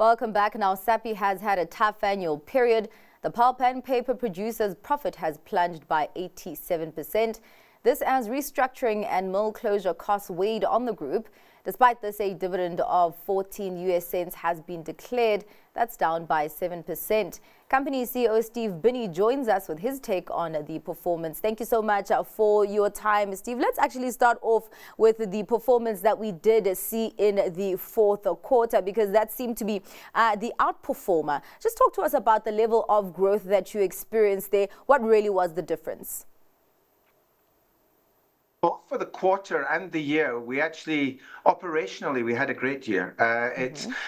Welcome back. Now, Sappi has had a tough annual period. The pulp and paper producers' profit has plunged by 87%. This as restructuring and mill closure costs weighed on the group. Despite this, a dividend of 14 US cents has been declared. That's down by 7%. Company CEO Steve Binnie joins us with his take on the performance. Thank you so much for your time, Steve. Let's actually start off with the performance that we did see in the fourth quarter, because that seemed to be the outperformer. Just talk to us about the level of growth that you experienced there. What really was the difference? Both for the quarter and the year, we actually, operationally, we had a great year.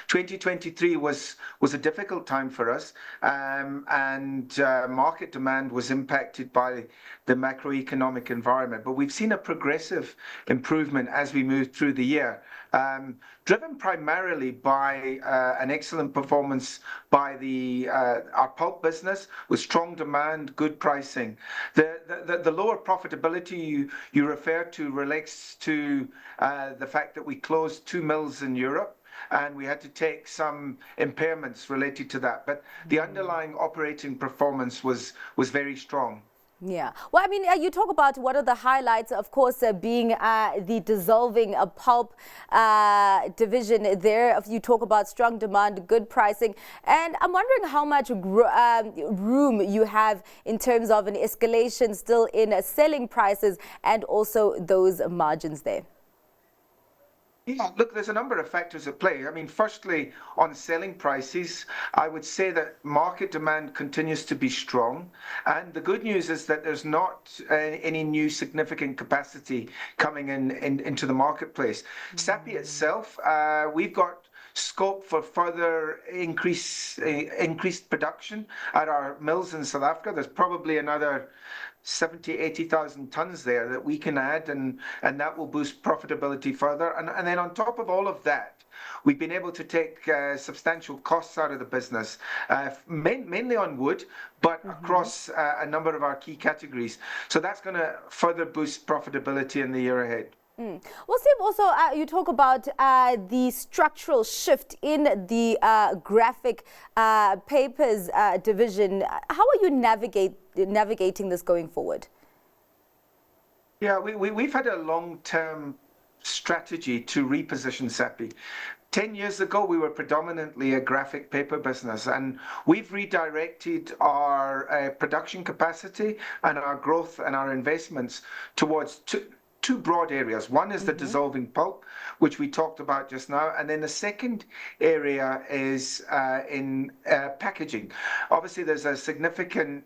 2023 was a difficult time for us, and market demand was impacted by the macroeconomic environment. But we've seen a progressive improvement as we moved through the year, driven primarily by an excellent performance by our pulp business with strong demand, good pricing. The lower profitability you refer to relates to the fact that we closed 2 mills in Europe, and we had to take some impairments related to that. But the underlying operating performance was very strong. Yeah. Well, I mean, you talk about what are the highlights, of course, being the dissolving pulp division there. You talk about strong demand, good pricing. And I'm wondering how much room you have in terms of an escalation still in selling prices and also those margins there. Yeah, look, there's a number of factors at play. I mean, firstly, on selling prices, I would say that market demand continues to be strong. And the good news is that there's not any new significant capacity coming into the marketplace. Sappi itself, we've got scope for further increased production at our mills in South Africa. There's probably another 80,000 tons there that we can add, and that will boost profitability further. And then on top of all of that, we've been able to take substantial costs out of the business, mainly on wood, but across a number of our key categories. So that's going to further boost profitability in the year ahead. Well, Steve, also you talk about the structural shift in the graphic papers division. How are you navigating this going forward? Yeah, we've had a long-term strategy to reposition Sappi. 10 years ago, we were predominantly a graphic paper business, and we've redirected our production capacity and our growth and our investments towards two broad areas. One is the dissolving pulp, which we talked about just now, and then the second area is in packaging. Obviously, there's a significant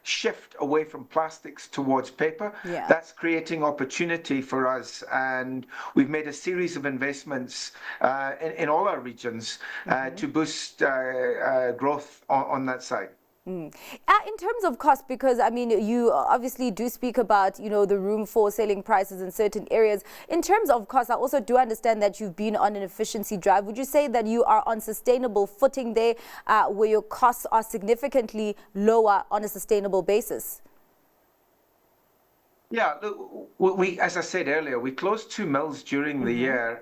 shift away from plastics towards paper. Yeah. That's creating opportunity for us, and we've made a series of investments in all our regions to boost growth on that side. In terms of cost, because I mean, you obviously do speak about, the room for selling prices in certain areas. In terms of cost, I also do understand that you've been on an efficiency drive. Would you say that you are on sustainable footing there, where your costs are significantly lower on a sustainable basis? Yeah, look, as I said earlier, we closed 2 mills during the year.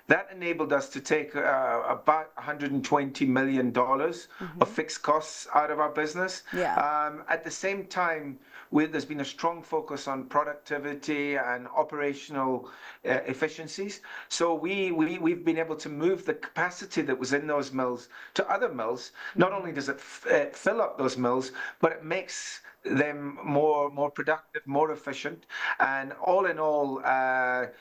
That enabled us to take about $120 million of fixed costs out of our business. Yeah. At the same time, there's been a strong focus on productivity and operational efficiencies. So we've been able to move the capacity that was in those mills to other mills. Not only does it fill up those mills, but it makes them more productive, more efficient, and all in all, that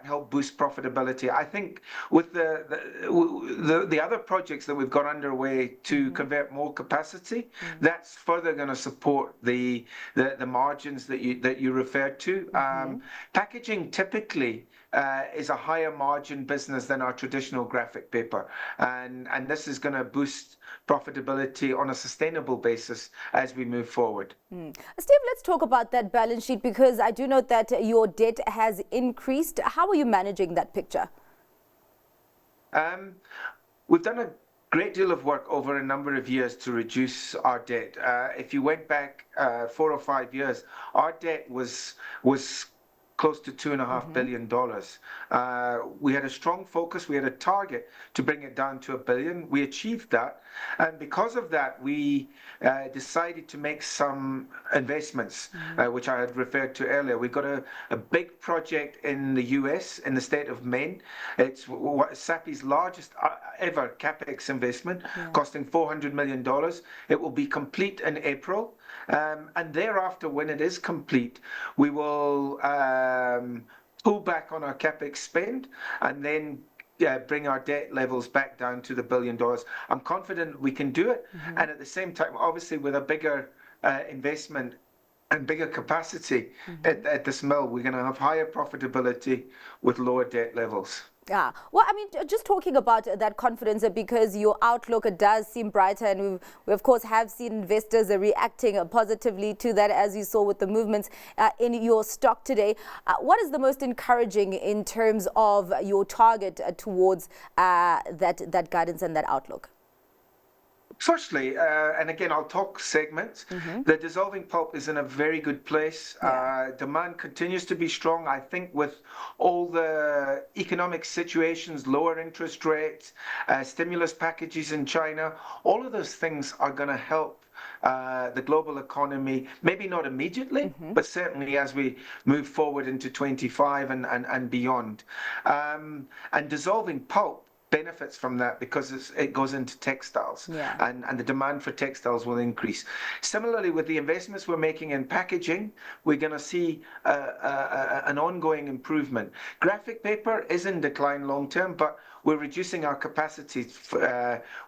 helped boost profitability. I think with the other projects that we've got underway to convert more capacity, that's further going to support the margins that you referred to. Packaging typically is a higher margin business than our traditional graphic paper, and this is going to boost profitability on a sustainable basis as we move forward. Steve, let's talk about that balance sheet, because I do note that your debt has increased. How are you managing that picture? We've done a great deal of work over a number of years to reduce our debt. If you went back 4 or 5 years, our debt was close to $2.5 billion. We had a strong focus. We had a target to bring it down to $1 billion. We achieved that. And because of that, we decided to make some investments, which I had referred to earlier. We've got a big project in the US, in the state of Maine. It's Sappi's largest ever capex investment, costing $400 million. It will be complete in April. And thereafter, when it is complete, we will pull back on our capex spend and then bring our debt levels back down to the $1 billion. I'm confident we can do it. And at the same time, obviously, with a bigger investment and bigger capacity at this mill, we're going to have higher profitability with lower debt levels. Yeah, well, I mean, just talking about that confidence, because your outlook does seem brighter, and we of course have seen investors reacting positively to that, as you saw with the movements in your stock today. What is the most encouraging in terms of your target towards that guidance and that outlook? Firstly, and again, I'll talk segments. The dissolving pulp is in a very good place. Demand continues to be strong. I think with all the economic situations, lower interest rates, stimulus packages in China, all of those things are going to help the global economy, maybe not immediately, but certainly as we move forward into 25 and beyond. And dissolving pulp benefits from that because it goes into textiles, and the demand for textiles will increase. Similarly, with the investments we're making in packaging, we're going to see an ongoing improvement. Graphic paper is in decline long term, but we're reducing our capacity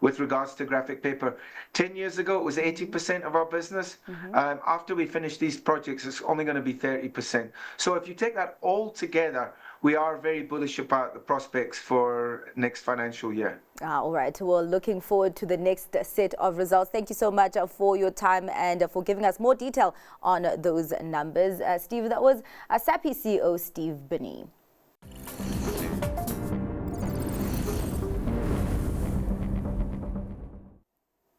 with regards to graphic paper. 10 years ago, it was 80% of our business. After we finish these projects, it's only going to be 30%. So if you take that all together, we are very bullish about the prospects for next financial year. All right. Well, looking forward to the next set of results. Thank you so much for your time and for giving us more detail on those numbers. Steve, that was Sappi CEO Steve Binnie.